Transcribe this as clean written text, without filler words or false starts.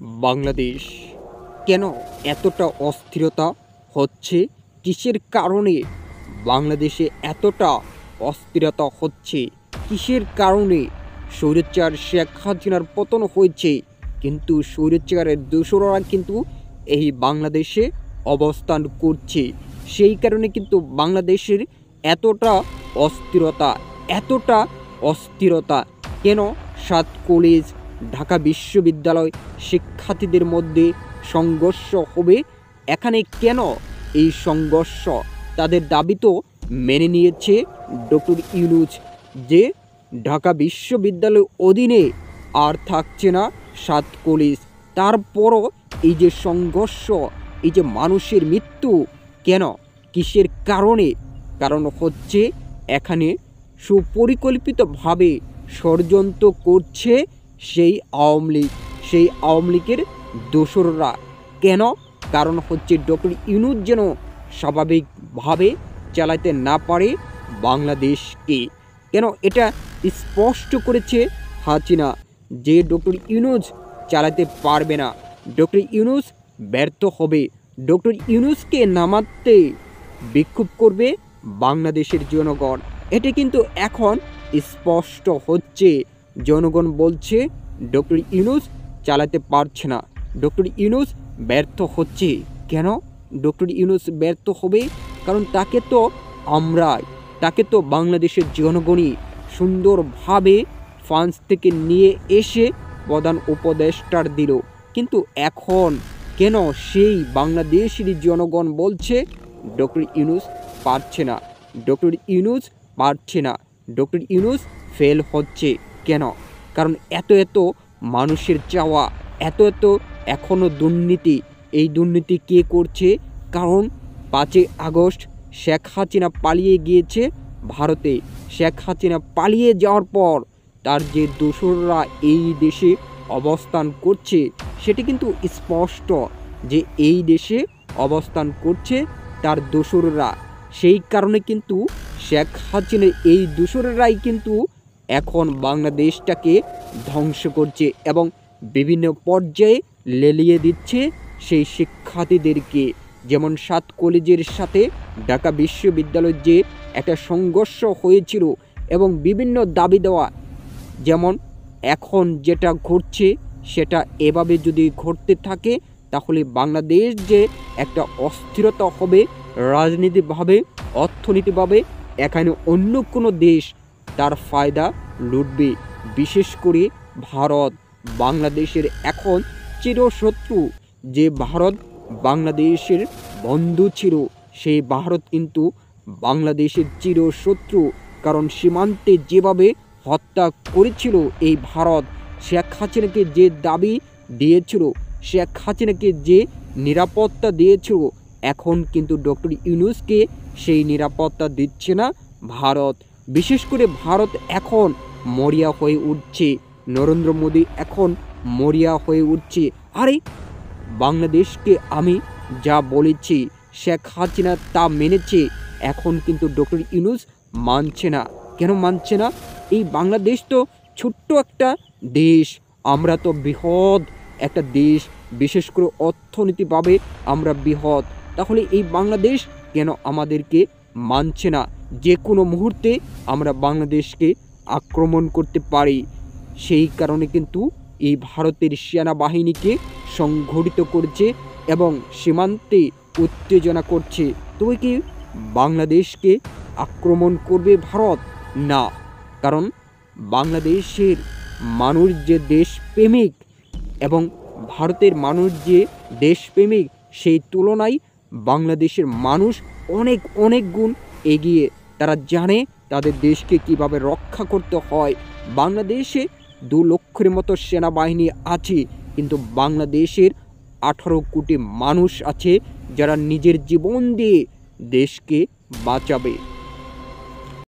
বাংলাদেশ কেন এতটা অস্থিরতা হচ্ছে? কিসের কারণে বাংলাদেশে এতটা অস্থিরতা হচ্ছে? কিসের কারণে স্বৈরাচার শেখ হাসিনার পতন হয়েছে, কিন্তু স্বৈরাচারের দোসররা কিন্তু এই বাংলাদেশে অবস্থান করছে? সেই কারণে কিন্তু বাংলাদেশের এতটা অস্থিরতা, এতটা অস্থিরতা কেন? 7 কলেজ, ঢাকা বিশ্ববিদ্যালয় শিক্ষার্থীদের মধ্যে সংঘর্ষ হবে। এখানে কেন এই সংঘর্ষ? তাদের দাবি তো মেনে নিয়েছে ডক্টর ইউনূস যে ঢাকা বিশ্ববিদ্যালয়ের অধীনে আর থাকছে না 7 কলেজ। তারপরও এই যে সংঘর্ষ, এই যে মানুষের মৃত্যু, কেন? কিসের কারণে? কারণ হচ্ছে এখানে সুপরিকল্পিতভাবে ষড়যন্ত্র করছে সেই আওয়ামী লীগ, সেই আওয়ামী লীগের দোসররা। কেন? কারণ হচ্ছে ডক্টর ইউনূস যেন স্বাভাবিকভাবে চালাতে না পারে বাংলাদেশকে। কেন? এটা স্পষ্ট করেছে হাসিনা যে ডক্টর ইউনূস চালাতে পারবে না, ডক্টর ইউনূস ব্যর্থ হবে। ডক্টর ইউনূসকে নামাতে বিক্ষোভ করবে বাংলাদেশের জনগণ। এটা কিন্তু এখন স্পষ্ট হচ্ছে। জনগণ বলছে ডক্টর ইউনূস চালাতে পারছে না, ডক্টর ইউনূস ব্যর্থ হচ্ছে। কেন ডক্টর ইউনূস ব্যর্থ হবে? কারণ তাকে তো বাংলাদেশের জনগণই সুন্দরভাবে ফ্রান্স থেকে নিয়ে এসে প্রধান উপদেষ্টার দিল। কিন্তু এখন কেন সেই বাংলাদেশের জনগণ বলছে ডক্টর ইউনূস পারছে না, ডক্টর ইউনূস পারছে না, ডক্টর ইউনূস ফেল হচ্ছে? কেন? কারণ এত মানুষের চাওয়া, এত এখনও দুর্নীতি। এই দুর্নীতি কে করছে? কারণ 5ই আগস্ট শেখ হাসিনা পালিয়ে গিয়েছে ভারতে। শেখ হাসিনা পালিয়ে যাওয়ার পর তার যে দোসররা এই দেশে অবস্থান করছে, সেটি কিন্তু স্পষ্ট যে এই দেশে অবস্থান করছে তার দোসররা। সেই কারণে কিন্তু শেখ হাসিনার এই দোসররাই কিন্তু এখন বাংলাদেশটাকে ধ্বংস করছে এবং বিভিন্ন পর্যায়ে লেলিয়ে দিচ্ছে সেই শিক্ষার্থীদেরকে। যেমন 7 কলেজের সাথে ঢাকা বিশ্ববিদ্যালয়ের যে একটা সংঘর্ষ হয়েছিল এবং বিভিন্ন দাবি দেওয়া, যেমন এখন যেটা ঘটছে সেটা এভাবে যদি ঘটতে থাকে তাহলে বাংলাদেশ যে একটা অস্থিরতা হবে রাজনীতিভাবে, অর্থনীতিভাবে, এখানে অন্য কোনো দেশ তার ফায়দা লুটবে। বিশেষ করে ভারত বাংলাদেশের এখন চিরশত্রু। যে ভারত বাংলাদেশের বন্ধু ছিল, সেই ভারত কিন্তু বাংলাদেশের চিরশত্রু। কারণ সীমান্তে যেভাবে হত্যা করেছিল এই ভারত, শেখ হাসিনাকে যে দাবি দিয়েছিল, শেখ হাসিনাকে যে নিরাপত্তা দিয়েছিল, এখন কিন্তু ডক্টর ইউনূসকে সেই নিরাপত্তা দিচ্ছে না ভারত। বিশেষ করে ভারত এখন মরিয়া হয়ে উঠছে, নরেন্দ্র মোদী এখন মরিয়া হয়ে উঠছে। আরে বাংলাদেশকে আমি যা বলেছি শেখ হাসিনা তা মেনেছে, এখন কিন্তু ডক্টর ইউনূস মানছে না। কেন মানছে না? এই বাংলাদেশ তো ছোট্ট একটা দেশ, আমরা তো বৃহৎ একটা দেশ, বিশেষ করে অর্থনীতিভাবে আমরা বৃহৎ। তাহলে এই বাংলাদেশ কেন আমাদেরকে মানছে না? যে কোনো মুহূর্তে আমরা বাংলাদেশকে আক্রমণ করতে পারি। সেই কারণে কিন্তু এই ভারতের সেনাবাহিনীকে সংগঠিত করছে এবং সীমান্তে উত্তেজনা করছে। তবে কি বাংলাদেশকে আক্রমণ করবে ভারত? না, কারণ বাংলাদেশের মানুষ যে দেশপ্রেমিক এবং ভারতের মানুষ যে দেশপ্রেমিক, সেই তুলনায় বাংলাদেশের মানুষ অনেক গুণ এগিয়ে। তারা জানে তাদের দেশকে কিভাবে রক্ষা করতে হয়। বাংলাদেশে 2 লক্ষের মতো সেনাবাহিনী আছে, কিন্তু বাংলাদেশের 18 কোটি মানুষ আছে যারা নিজের জীবন দিয়ে দেশকে বাঁচাবে।